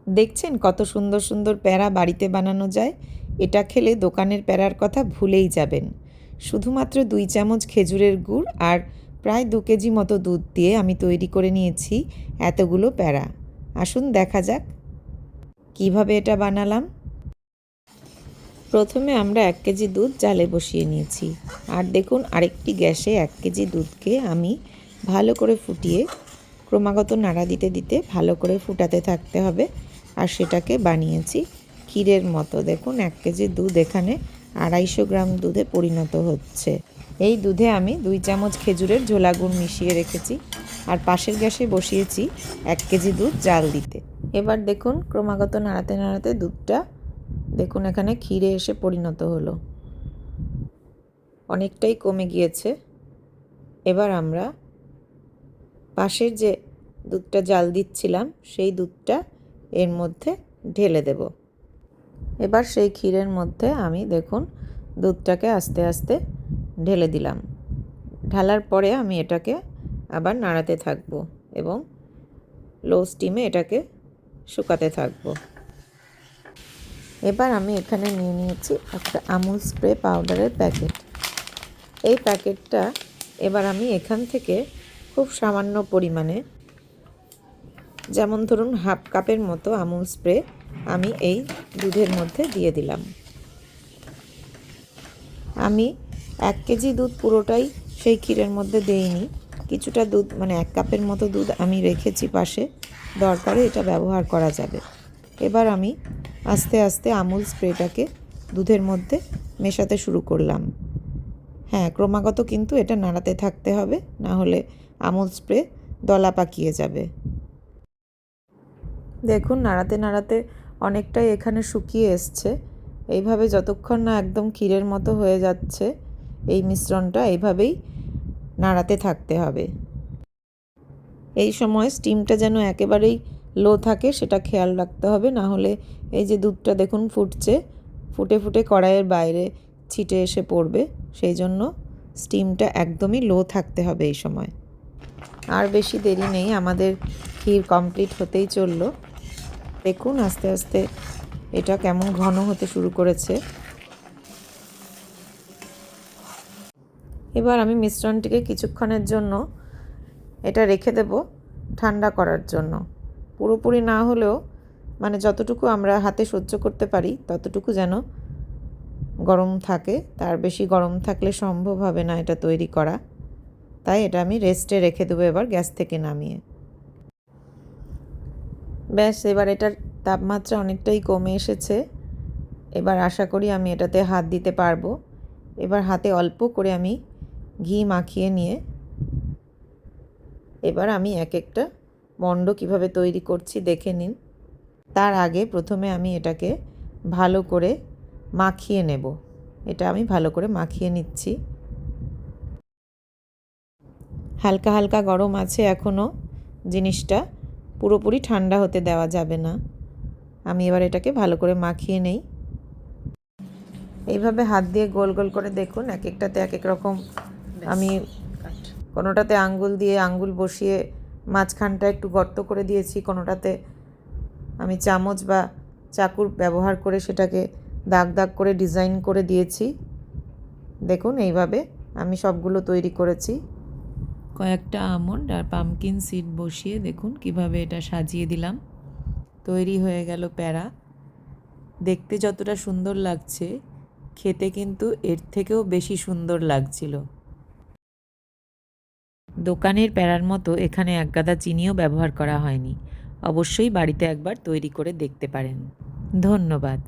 দেখছেন কত সুন্দর সুন্দর প্যারা বাড়িতে বানানো যায়। এটা খেলে দোকানের প্যারার কথা ভুলেই যাবেন। শুধুমাত্র 2 চামচ খেজুরের গুড় আর প্রায় 2 কেজি মতো দুধ দিয়ে আমি তৈরি করে নিয়েছি এতগুলো প্যারা। আসুন দেখা যাক কিভাবে এটা বানালাম। প্রথমে আমরা 1 কেজি দুধ জালে বসিয়ে নিয়েছি। আর দেখুন আরেকটি গ্যাসে 1 কেজি দুধকে আমি ভালো করে ফুটিয়ে ক্রমাগত নাড়া দিতে দিতে ভালো করে ফুটাতে থাকতে হবে। আর সেটাকে বানিয়েছি ক্ষীরের মতো। দেখুন 1 কেজি দুধ এখানে 250 গ্রাম দুধে পরিণত হচ্ছে। এই দুধে আমি 2 চামচ খেজুরের ঝোলা গুড় মিশিয়ে রেখেছি। আর পাশের গ্যাসে বসিয়েছি 1 কেজি দুধ জাল দিতে। এবার দেখুন ক্রমাগত নাড়াতে নাড়াতে দুধটা দেখুন এখানে ক্ষীরে এসে পরিণত হলো, অনেকটাই কমে গিয়েছে। এবার আমরা পাশের যে দুধটা জাল দিচ্ছিলাম সেই দুধটা এর মধ্যে ঢেলে দেব। এবার সেই ক্ষীরের মধ্যে আমি দেখুন দুধটাকে আস্তে আস্তে ঢেলে দিলাম। ঢালার পরে আমি এটাকে আবার নাড়াতে থাকব এবং লো স্টিমে এটাকে শুকাতে থাকব। এবার আমি এখানে নিয়ে নিয়েছি একটা আমুল স্প্রে পাউডারের প্যাকেট। এই প্যাকেটটা এবার আমি এখান থেকে খুব সামান্য পরিমাণে, যেমন ধরুন হাফ কাপের মতো আমুল স্প্রে আমি এই দুধের মধ্যে দিয়ে দিলাম। আমি 1 কেজি দুধ পুরোটাই সেই ক্ষীরের মধ্যে দেইনি, কিছুটা দুধ মানে 1 কাপের মতো দুধ আমি রেখেছি পাশে, দরকারে এটা ব্যবহার করা যাবে। এবার আমি আস্তে আস্তে আমুল স্প্রেটাকে দুধের মধ্যে মেশাতে শুরু করলাম। হ্যাঁ, ক্রমাগত কিন্তু এটা নাড়াতে থাকতে হবে, না হলে আমুল স্প্রে দলা পাকিয়ে যাবে। দেখুন নাড়াতে নাড়াতে অনেকটাই এখানে শুকিয়ে এসছে। এইভাবে যতক্ষণ না একদম ক্ষীরের মতো হয়ে যাচ্ছে এই মিশ্রণটা, এইভাবেই নাড়াতে থাকতে হবে। এই সময় স্টিমটা যেন একেবারেই লো থাকে সেটা খেয়াল রাখতে হবে, না হলে এই যে দুধটা দেখুন ফুটছে, ফুটে ফুটে কড়াইয়ের বাইরে ছিটে এসে পড়বে। সেই জন্য স্টিমটা একদমই লো থাকতে হবে এই সময়। আর বেশি দেরি নেই, আমাদের ক্ষীর কমপ্লিট হতেই চললো। দেখুন আস্তে আস্তে এটা কেমন ঘন হতে শুরু করেছে। এবার আমি মিশ্রণটিকে কিছুক্ষণের জন্য এটা রেখে দেব ঠান্ডা করার জন্য। পুরোপুরি না হলেও মানে যতটুকু আমরা হাতে সহ্য করতে পারি ততটুকু যেন গরম থাকে, তার বেশি গরম থাকলে সম্ভব হবে না এটা তৈরি করা। তাই এটা আমি রেস্টে রেখে দেবো এবার গ্যাস থেকে নামিয়ে। ব্যাস, এবার এটার তাপমাত্রা অনেকটাই কমে এসেছে। এবার আশা করি আমি এটাতে হাত দিতে পারবো। এবার হাতে অল্প করে আমি ঘি মাখিয়ে নিয়ে এবার আমি এক একটা মণ্ড কিভাবে তৈরি করছি দেখে নিন। তার আগে প্রথমে আমি এটাকে ভালো করে মাখিয়ে নেব। এটা আমি ভালো করে মাখিয়ে নিচ্ছি। হালকা হালকা গরম আছে এখনও, জিনিসটা পুরোপুরি ঠান্ডা হতে দেওয়া যাবে না। আমি এবার এটাকে ভালো করে মাখিয়ে নেই। এইভাবে হাত দিয়ে গোল গোল করে দেখুন এক একটাতে এক এক রকম, আমি কোনোটাতে আঙ্গুল দিয়ে আঙ্গুল বসিয়ে মাঝখানটা একটু গর্ত করে দিয়েছি, কোনোটাতে আমি চামচ বা চাকুর ব্যবহার করে সেটাকে দাগ দাগ করে ডিজাইন করে দিয়েছি। দেখুন এইভাবে আমি সবগুলো তৈরি করেছি। কয়েকটা আমন্ড আর পামকিন সিড বসিয়ে দেখুন কিভাবে এটা সাজিয়ে দিলাম। তৈরি হয়ে গেল প্যারা। দেখতে যতটা সুন্দর লাগছে খেতে কিন্তু এর থেকেও বেশি সুন্দর লাগছিল। দোকানের প্যারার মতো এখানে একগাদা চিনিও ব্যবহার করা হয়নি। অবশ্যই বাড়িতে একবার তৈরি করে দেখতে পারেন। ধন্যবাদ।